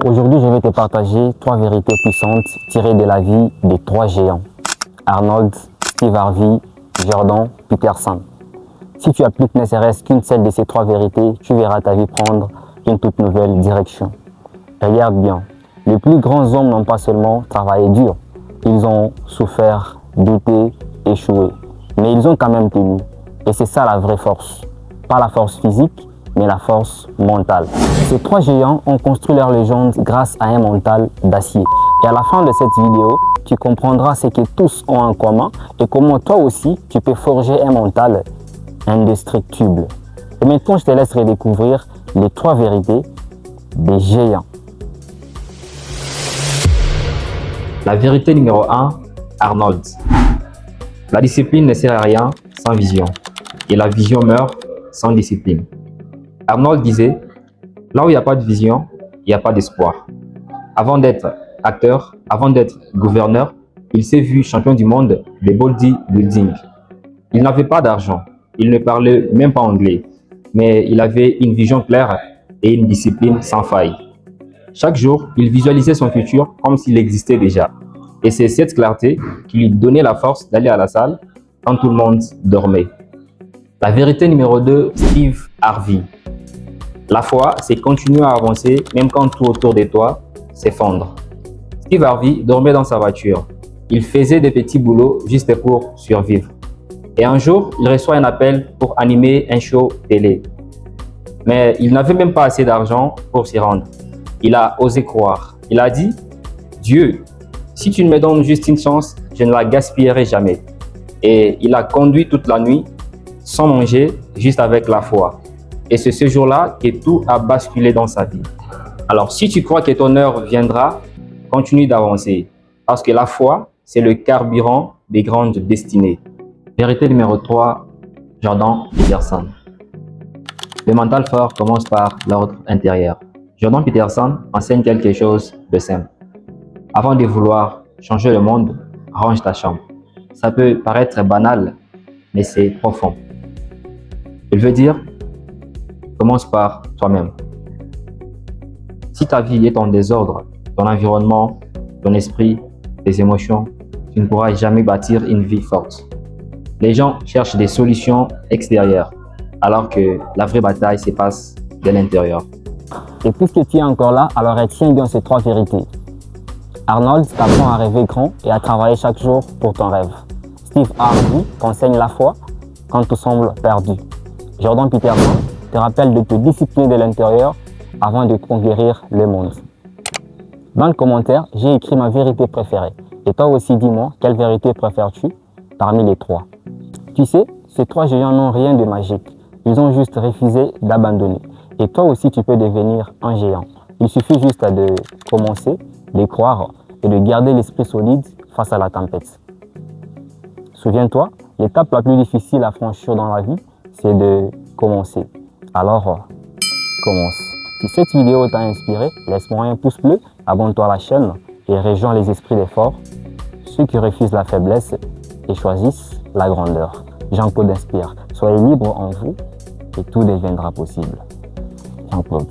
Aujourd'hui, je vais te partager 3 vérités puissantes tirées de la vie des 3 géants. Arnold, Steve Harvey, Jordan Peterson. Si tu appliques ne serait-ce qu'une seule de ces 3 vérités, tu verras ta vie prendre une toute nouvelle direction. Regarde bien, les plus grands hommes n'ont pas seulement travaillé dur, ils ont souffert, douté, échoué. Mais ils ont quand même tenu. Et c'est ça la vraie force. Pas la force physique, mais la force mentale. Ces 3 géants ont construit leur légende grâce à un mental d'acier. Et à la fin de cette vidéo, tu comprendras ce que tous ont en commun et comment toi aussi tu peux forger un mental indestructible. Et maintenant, je te laisse redécouvrir les 3 vérités des géants. La vérité numéro 1, Arnold. La discipline ne sert à rien sans vision, et la vision meurt sans discipline. Arnold disait, là où il n'y a pas de vision, il n'y a pas d'espoir. Avant d'être acteur, avant d'être gouverneur, il s'est vu champion du monde de bodybuilding. Il n'avait pas d'argent, il ne parlait même pas anglais, mais il avait une vision claire et une discipline sans faille. Chaque jour, il visualisait son futur comme s'il existait déjà. Et c'est cette clarté qui lui donnait la force d'aller à la salle quand tout le monde dormait. La vérité numéro 2, Steve Harvey. La foi, c'est continuer à avancer même quand tout autour de toi s'effondre. Steve Harvey dormait dans sa voiture. Il faisait des petits boulots juste pour survivre. Et un jour, il reçoit un appel pour animer un show télé. Mais il n'avait même pas assez d'argent pour s'y rendre. Il a osé croire. Il a dit, Dieu, si tu me donnes juste une chance, je ne la gaspillerai jamais. Et il a conduit toute la nuit sans manger, juste avec la foi. Et c'est ce jour-là que tout a basculé dans sa vie. Alors, si tu crois que ton heure viendra, continue d'avancer. Parce que la foi, c'est le carburant des grandes destinées. Vérité numéro 3, Jordan Peterson. Le mental fort commence par l'ordre intérieur. Jordan Peterson enseigne quelque chose de simple. Avant de vouloir changer le monde, range ta chambre. Ça peut paraître banal, mais c'est profond. Il veut dire, commence par toi-même. Si ta vie est en désordre, ton environnement, ton esprit, tes émotions, tu ne pourras jamais bâtir une vie forte. Les gens cherchent des solutions extérieures, alors que la vraie bataille se passe de l'intérieur. Et puisque tu es encore là, alors retiens bien ces 3 vérités. Arnold t'apprend à rêver grand et à travailler chaque jour pour ton rêve. Steve Harvey t'enseigne la foi quand tout semble perdu. Jordan Peterson te rappelle de te discipliner de l'intérieur avant de conquérir le monde. Dans le commentaire, j'ai écrit ma vérité préférée. Et toi aussi, dis-moi, quelle vérité préfères-tu parmi les 3? Tu sais, ces 3 géants n'ont rien de magique. Ils ont juste refusé d'abandonner. Et toi aussi, tu peux devenir un géant. Il suffit juste de commencer, de croire et de garder l'esprit solide face à la tempête. Souviens-toi, l'étape la plus difficile à franchir dans la vie, c'est de commencer. Alors, commence. Si cette vidéo t'a inspiré, laisse-moi un pouce bleu, abonne-toi à la chaîne et rejoins les esprits des forts, ceux qui refusent la faiblesse et choisissent la grandeur. Jean-Claude Inspire. Soyez libre en vous et tout deviendra possible. Jean-Claude.